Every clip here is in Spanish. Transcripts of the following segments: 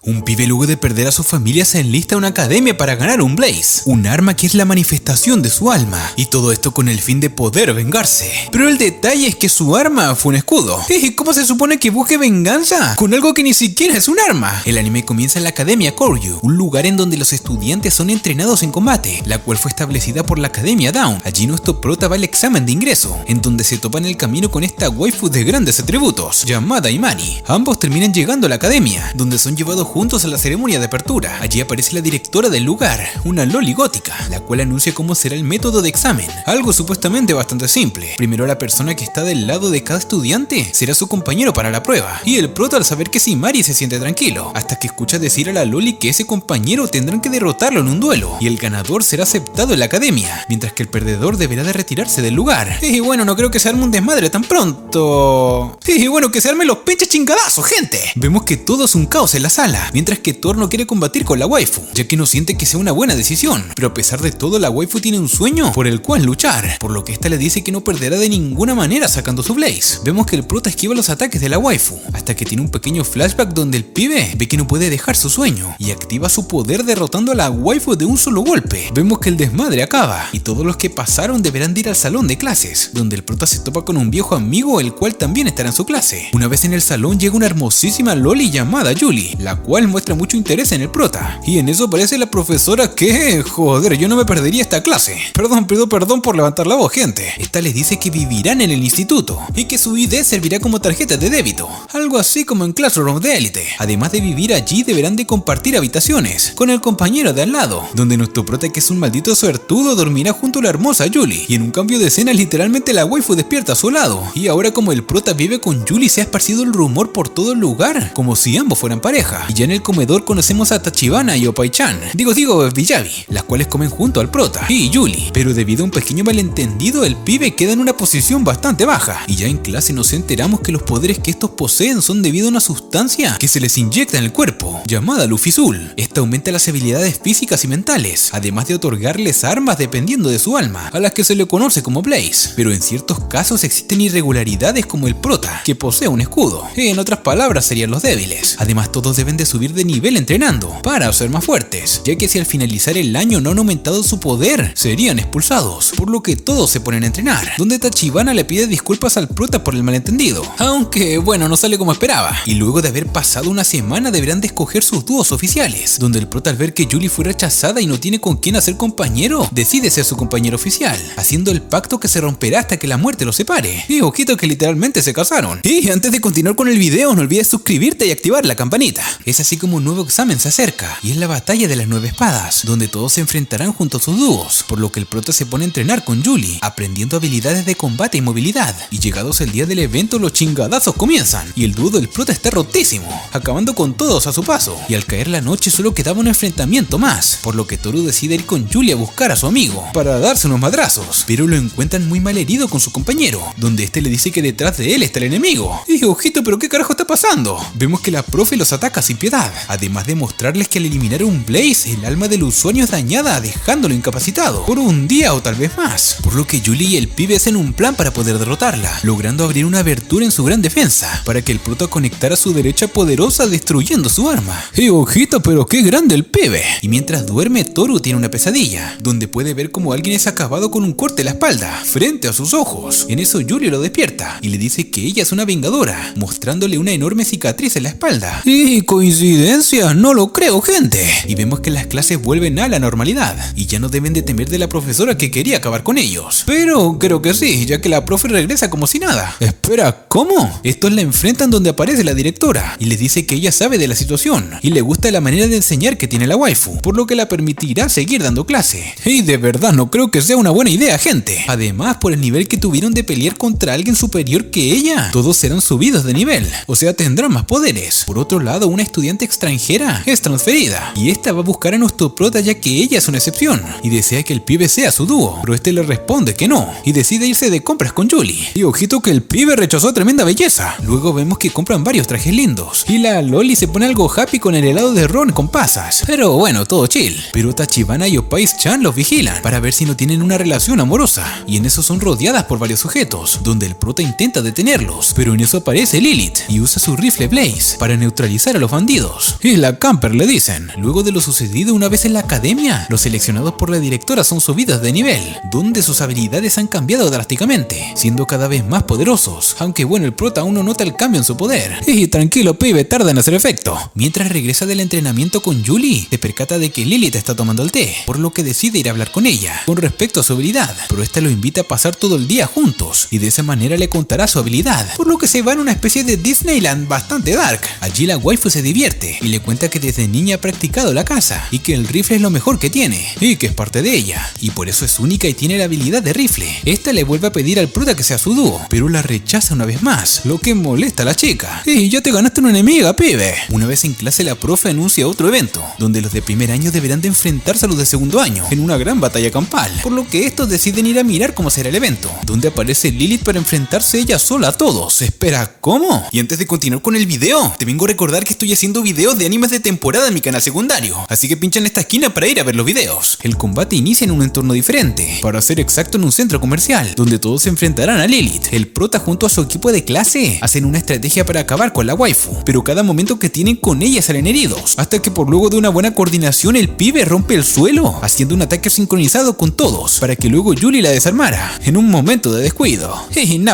Un pibe luego de perder a su familia se enlista a una academia para ganar un Blaze, un arma que es la manifestación de su alma, y todo esto con el fin de poder vengarse. Pero el detalle es que su arma fue un escudo. ¿Y cómo se supone que busque venganza? Con algo que ni siquiera es un arma. El anime comienza en la Academia Koryu, un lugar en donde los estudiantes son entrenados en combate, la cual fue establecida por la Academia Dawn. Allí nuestro prota va al examen de ingreso, en donde se topa en el camino con esta waifu de grandes atributos, llamada Imani. Ambos terminan llegando a la academia, donde son llevados juntos a la ceremonia de apertura. Allí aparece la directora del lugar, una loli gótica, la cual anuncia cómo será el método de examen, algo supuestamente bastante simple. Primero la persona que está del lado de cada estudiante será su compañero para la prueba, y el prota al saber que es Imari se siente tranquilo, hasta que escucha decir a la loli que ese compañero tendrán que derrotarlo en un duelo, y el ganador será aceptado en la academia, mientras que el perdedor deberá de retirarse del lugar. Y bueno, no creo que se arme un desmadre tan pronto. Y bueno, que se armen los pinches chingadazos, gente. Vemos que todo es un caos en la sala, mientras que Thor no quiere combatir con la waifu, ya que no siente que sea una buena decisión, pero a pesar de todo la waifu tiene un sueño por el cual luchar, por lo que esta le dice que no perderá de ninguna manera sacando su Blaze. Vemos que el prota esquiva los ataques de la waifu, hasta que tiene un pequeño flashback donde el pibe ve que no puede dejar su sueño, y activa su poder derrotando a la waifu de un solo golpe. Vemos que el desmadre acaba, y todos los que pasaron deberán de ir al salón de clases, donde el prota se topa con un viejo amigo el cual también estará en su clase. Una vez en el salón llega una hermosísima loli llamada Julie, la cual muestra mucho interés en el prota, y en eso aparece la profesora que, joder, yo no me perdería esta clase. Perdón por levantar la voz, gente. Esta les dice que vivirán en el instituto, y que su ID servirá como tarjeta de débito, algo así como en Classroom de élite. Además de vivir allí, deberán de compartir habitaciones con el compañero de al lado, donde nuestro prota, que es un maldito suertudo, dormirá junto a la hermosa Julie, y en un cambio de escena literalmente la waifu despierta a su lado, y ahora como el prota vive con Julie se ha esparcido el rumor por todo el lugar, como si ambos fueran pareja. Y ya en el comedor conocemos a Tachibana y Oppai-chan, digo Villavi, las cuales comen junto al prota y Julie, pero debido a un pequeño malentendido el pibe queda en una posición bastante baja, y ya en clase nos enteramos que los poderes que estos poseen son debido a una sustancia que se les inyecta en el cuerpo, llamada Lufizul. Esta aumenta las habilidades físicas y mentales, además de otorgarles armas dependiendo de su alma, a las que se le conoce como Blaze, pero en ciertos casos existen irregularidades como el prota, que posee un escudo, en otras palabras serían los débiles. Además todos deben de subir de nivel entrenando para ser más fuertes, ya que si al finalizar el año no han aumentado su poder, serían expulsados, por lo que todos se ponen a entrenar, donde Tachibana le pide disculpas al prota por el malentendido, aunque bueno, no sale como esperaba, y luego de haber pasado una semana deberán de escoger sus dúos oficiales, donde el prota al ver que Julie fue rechazada y no tiene con quién hacer compañero, decide ser su compañero oficial, haciendo el pacto que se romperá hasta que la muerte los separe, y ojito que literalmente se casaron. Y antes de continuar con el video, no olvides suscribirte y activar la campanita. Es así como un nuevo examen se acerca, y es la batalla de las 9 espadas, donde todos se enfrentarán junto a sus dúos, por lo que el prota se pone a entrenar con Julie, aprendiendo habilidades de combate y movilidad, y llegados el día del evento los chingadazos comienzan, y el dúo del prota está rotísimo, acabando con todos a su paso, y al caer la noche solo quedaba un enfrentamiento más, por lo que Toru decide ir con Julie a buscar a su amigo, para darse unos madrazos, pero lo encuentran muy mal herido con su compañero, donde este le dice que detrás de él está el enemigo. Y ojito, pero ¿qué carajo está pasando? Vemos que la profe los ataca sin piedad, además de mostrarles que al eliminar un Blaze, el alma del usuario es dañada, dejándolo incapacitado por un día o tal vez más, por lo que Julie y el pibe hacen un plan para poder derrotarla, logrando abrir una abertura en su gran defensa, para que el prota conectara su derecha poderosa destruyendo su arma. Y ojito, pero qué grande el pibe. Y mientras duerme, Toru tiene una pesadilla, donde puede ver como alguien es acabado con un corte en la espalda, frente a sus ojos. En eso Julie lo despierta, y le dice que ella es una vengadora, mostrándole una enorme cicatriz en la espalda. ¿Y coincidencia? No lo creo, gente. Y vemos que las clases vuelven a la normalidad, y ya no deben de temer de la profesora que quería acabar con ellos. Pero creo que sí, ya que la profe regresa como si nada. Espera, ¿cómo? Estos la enfrentan donde aparece la directora, y les dice que ella sabe de la situación, y le gusta la manera de enseñar que tiene la waifu, por lo que la permitirá seguir dando clase. Y de verdad no creo que sea una buena idea, gente. Además, por el nivel que tuvieron de pelear contra alguien superior que ella, todos serán subidos de nivel, o sea, tendrán más poderes. Por otro lado, una estudiante extranjera es transferida, y esta va a buscar a nuestro prota ya que ella es una excepción, y desea que el pibe sea su dúo, pero este le responde que no, y decide irse de compras con Julie. Y ojito que el pibe rechazó a tremenda belleza. Luego vemos que compran varios trajes lindos, y la loli se pone algo happy con el helado de ron con pasas, pero bueno, todo chill. Pero Tachibana y Oppai-chan los vigilan para ver si no tienen una relación amorosa, y en eso son rodeadas por varios sujetos, donde el prota intenta detenerlos, pero en eso aparece Lilith y usa su rifle Blaze para neutralizar a los bandidos. suspendidos. Y la camper le dicen. Luego de lo sucedido una vez en la academia, los seleccionados por la directora son subidos de nivel, donde sus habilidades han cambiado drásticamente, siendo cada vez más poderosos, aunque bueno, el prota aún no nota el cambio en su poder. Y tranquilo pibe, tarda en hacer efecto. Mientras regresa del entrenamiento con Julie, se percata de que Lilith está tomando el té, por lo que decide ir a hablar con ella, con respecto a su habilidad, pero esta lo invita a pasar todo el día juntos, y de esa manera le contará su habilidad, por lo que se va en una especie de Disneyland bastante dark. Allí la waifu se divierte, y le cuenta que desde niña ha practicado la caza, y que el rifle es lo mejor que tiene, y que es parte de ella, y por eso es única y tiene la habilidad de rifle. Esta le vuelve a pedir al prota que sea su dúo, pero la rechaza una vez más, lo que molesta a la chica. Y ya te ganaste una enemiga, pibe. Una vez en clase la profe anuncia otro evento, donde los de primer año deberán de enfrentarse a los de segundo año, en una gran batalla campal, por lo que estos deciden ir a mirar cómo será el evento, donde aparece Lilith para enfrentarse ella sola a todos. Espera, ¿cómo? Y antes de continuar con el video, te vengo a recordar que estoy haciendo videos de animes de temporada en mi canal secundario, así que pincha en esta esquina para ir a ver los videos. El combate inicia en un entorno diferente, para ser exacto en un centro comercial, donde todos se enfrentarán a Lilith. El prota junto a su equipo de clase hacen una estrategia para acabar con la waifu, pero cada momento que tienen con ella salen heridos, hasta que por luego de una buena coordinación el pibe rompe el suelo, haciendo un ataque sincronizado con todos, para que luego Julie la desarmara, en un momento de descuido.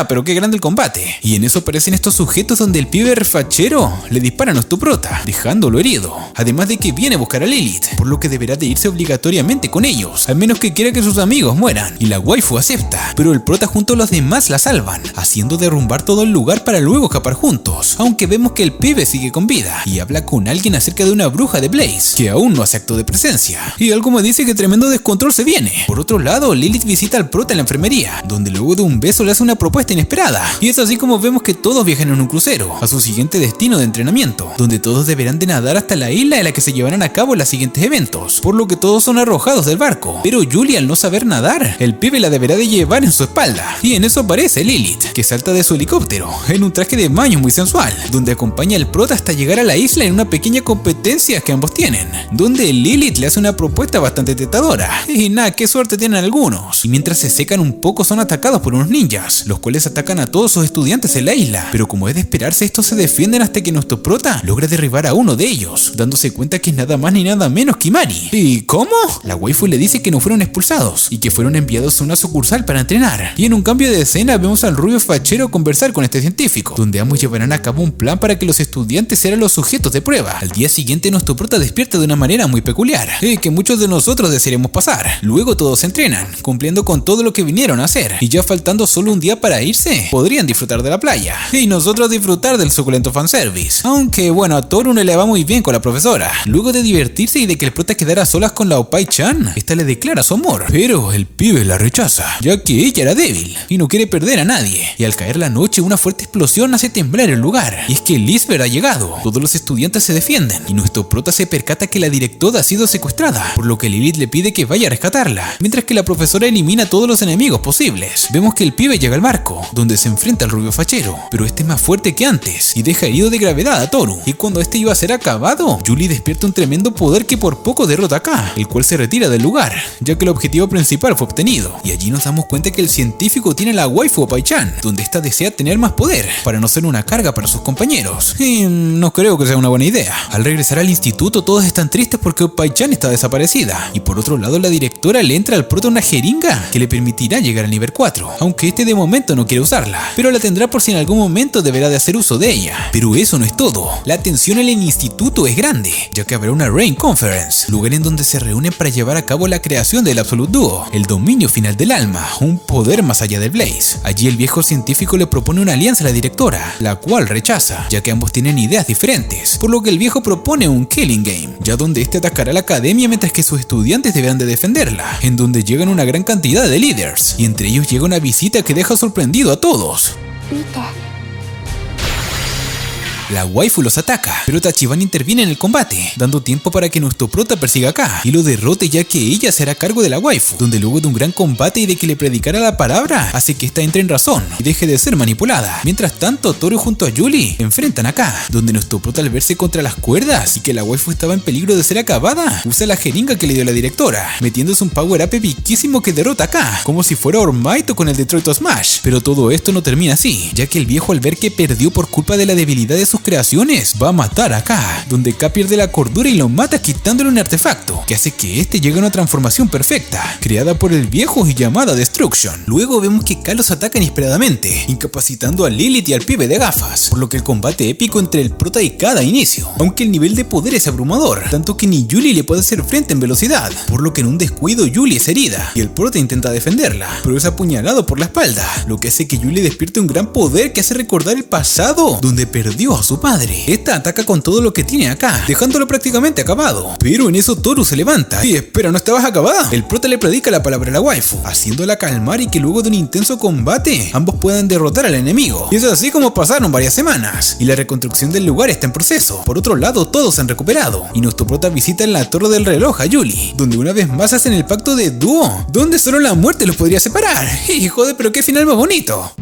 Pero qué grande el combate. Y en eso aparecen estos sujetos donde el pibe refachero le dispara a nuestro prota, dejándolo herido, además de que viene a buscar a Lilith, por lo que deberá de irse obligatoriamente con ellos, al menos que quiera que sus amigos mueran, y la waifu acepta, pero el prota junto a los demás la salvan, haciendo derrumbar todo el lugar para luego escapar juntos, aunque vemos que el pibe sigue con vida, y habla con alguien acerca de una bruja de Blaze, que aún no hace acto de presencia, y algo me dice que tremendo descontrol se viene. Por otro lado, Lilith visita al prota en la enfermería, donde luego de un beso le hace una propuesta inesperada, y es así como vemos que todos viajan en un crucero, a su siguiente destino de entrenamiento, donde todos deberán de nadar hasta la isla en la que se llevarán a cabo los siguientes eventos, por lo que todos son arrojados del barco, pero Julie al no saber nadar, el pibe la deberá de llevar en su espalda, y en eso aparece Lilith, que salta de su helicóptero, en un traje de baño muy sensual, donde acompaña al prota hasta llegar a la isla en una pequeña competencia que ambos tienen, donde Lilith le hace una propuesta bastante tentadora, y nada, qué suerte tienen algunos, y mientras se secan un poco son atacados por unos ninjas, los cuales atacan a todos sus estudiantes en la isla, pero como es de esperarse estos se defienden hasta que nuestro prota logra derribar a uno de ellos, dándose cuenta que es nada más ni nada menos que Mari. ¿Y cómo? La waifu le dice que no fueron expulsados, y que fueron enviados a una sucursal para entrenar, y en un cambio de escena vemos al rubio fachero conversar con este científico, donde ambos llevarán a cabo un plan para que los estudiantes sean los sujetos de prueba. Al día siguiente nuestro prota despierta de una manera muy peculiar, que muchos de nosotros desearemos pasar. Luego todos se entrenan, cumpliendo con todo lo que vinieron a hacer, y ya faltando solo un día para irse, podrían disfrutar de la playa, y nosotros disfrutar del suculento fanservice. Aunque bueno, a Toru no le va muy bien con la profesora. Luego de divertirse y de que el prota quedara a solas con la Oppai-chan, esta le declara su amor, pero el pibe la rechaza, ya que ella era débil y no quiere perder a nadie. Y al caer la noche, una fuerte explosión hace temblar el lugar, y es que Lisbeth ha llegado. Todos los estudiantes se defienden, y nuestro prota se percata que la directora ha sido secuestrada, por lo que Lilith le pide que vaya a rescatarla, mientras que la profesora elimina a todos los enemigos posibles. Vemos que el pibe llega al barco, donde se enfrenta al rubio fachero, pero este es más fuerte que antes, y deja herido de gravedad a Toru, y cuando este iba a ser acabado, Julie despierta un tremendo poder que por poco derrota a K, el cual se retira del lugar, ya que el objetivo principal fue obtenido, y allí nos damos cuenta que el científico tiene la waifu Oppai-chan, donde esta desea tener más poder, para no ser una carga para sus compañeros, y no creo que sea una buena idea. Al regresar al instituto todos están tristes porque Oppai-chan está desaparecida, y por otro lado la directora le entra al prota una jeringa que le permitirá llegar al nivel 4, aunque este de momento no quiere usarla, pero la tendrá por si en algún momento deberá de hacer uso de ella. Pero eso no es todo, la tensión en el instituto es grande, ya que habrá una Rain Conference, lugar en donde se reúnen para llevar a cabo la creación del Absolute Duo, el dominio final del alma, un poder más allá del Blaze. Allí el viejo científico le propone una alianza a la directora, la cual rechaza, ya que ambos tienen ideas diferentes, por lo que el viejo propone un Killing Game, ya donde este atacará a la academia mientras que sus estudiantes deberán de defenderla, en donde llegan una gran cantidad de líderes, y entre ellos llega una visita que deja sorprendido a todos. La waifu los ataca, pero Tachibana interviene en el combate, dando tiempo para que nuestro prota persiga a K y lo derrote, ya que ella se hará cargo de la waifu, donde luego de un gran combate y de que le predicara la palabra, hace que esta entre en razón y deje de ser manipulada. Mientras tanto, Toru junto a Julie enfrentan a K, donde nuestro prota al verse contra las cuerdas y que la waifu estaba en peligro de ser acabada, usa la jeringa que le dio la directora, metiéndose un power up epiquísimo que derrota a K, como si fuera Ormaito con el Detroit Smash. Pero todo esto no termina así, ya que el viejo al ver que perdió por culpa de la debilidad de sus sus creaciones va a matar a K, donde K pierde la cordura y lo mata quitándole un artefacto, que hace que este llegue a una transformación perfecta, creada por el viejo y llamada Destruction. Luego vemos que K los ataca inesperadamente, incapacitando a Lilith y al pibe de gafas, por lo que el combate épico entre el prota y K da inicio, aunque el nivel de poder es abrumador, tanto que ni Julie le puede hacer frente en velocidad, por lo que en un descuido Julie es herida, y el prota intenta defenderla, pero es apuñalado por la espalda, lo que hace que Julie despierte un gran poder que hace recordar el pasado, donde perdió a su padre. Esta ataca con todo lo que tiene acá, dejándolo prácticamente acabado, pero en eso Toru se levanta. Y espera, ¿no estabas acabada? El prota le predica la palabra a la waifu, haciéndola calmar y que luego de un intenso combate, ambos puedan derrotar al enemigo. Y es así como pasaron varias semanas, y la reconstrucción del lugar está en proceso. Por otro lado, todos se han recuperado, y nuestro prota visita en la torre del reloj a Julie, donde una vez más hacen el pacto de dúo, donde solo la muerte los podría separar. Y joder, pero qué final más bonito.